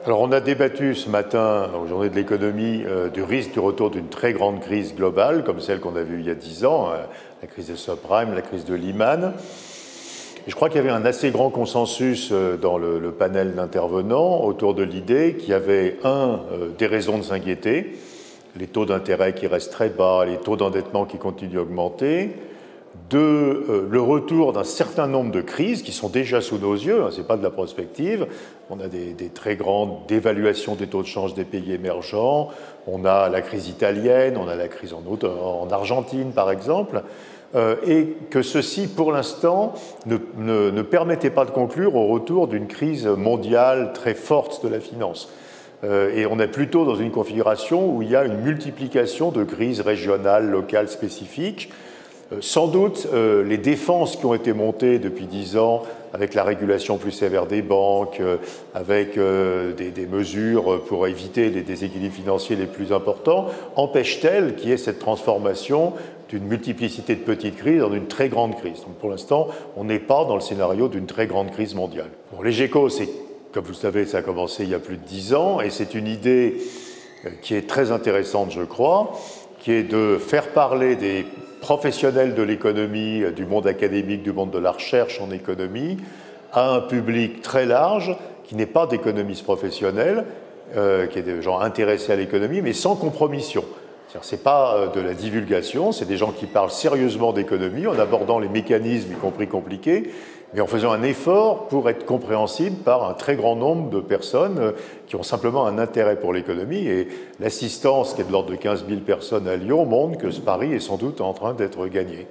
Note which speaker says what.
Speaker 1: Alors on a débattu ce matin, aux Journées de l'économie, du risque du retour d'une très grande crise globale, comme celle qu'on a vue il y a 10 ans, la crise des subprimes, la crise de Lehman. Et je crois qu'il y avait un assez grand consensus dans le panel d'intervenants autour de l'idée qu'il y avait, des raisons de s'inquiéter, les taux d'intérêt qui restent très bas, les taux d'endettement qui continuent d'augmenter, le retour d'un certain nombre de crises qui sont déjà sous nos yeux, ce n'est pas de la prospective. On a des très grandes dévaluations des taux de change des pays émergents, on a la crise italienne, on a la crise en Argentine par exemple, et que ceci, pour l'instant, ne permettait pas de conclure au retour d'une crise mondiale très forte de la finance. Et on est plutôt dans une configuration où il y a une multiplication de crises régionales, locales, spécifiques. Sans doute, les défenses qui ont été montées depuis 10 ans, avec la régulation plus sévère des banques, avec des mesures pour éviter les déséquilibres financiers les plus importants, empêchent-elles qu'il y ait cette transformation d'une multiplicité de petites crises en une très grande crise. Donc pour l'instant, on n'est pas dans le scénario d'une très grande crise mondiale. Bon, les GECO, comme vous le savez, ça a commencé il y a plus de 10 ans, et c'est une idée qui est très intéressante, je crois, qui est de faire parler des professionnels de l'économie, du monde académique, du monde de la recherche en économie, à un public très large qui n'est pas d'économistes professionnels, qui est des gens intéressés à l'économie, mais sans compromission. Ce n'est pas de la divulgation, c'est des gens qui parlent sérieusement d'économie en abordant les mécanismes, y compris compliqués, mais en faisant un effort pour être compréhensible par un très grand nombre de personnes qui ont simplement un intérêt pour l'économie. Et l'assistance, qui est de l'ordre de 15 000 personnes à Lyon, montre que ce pari est sans doute en train d'être gagné.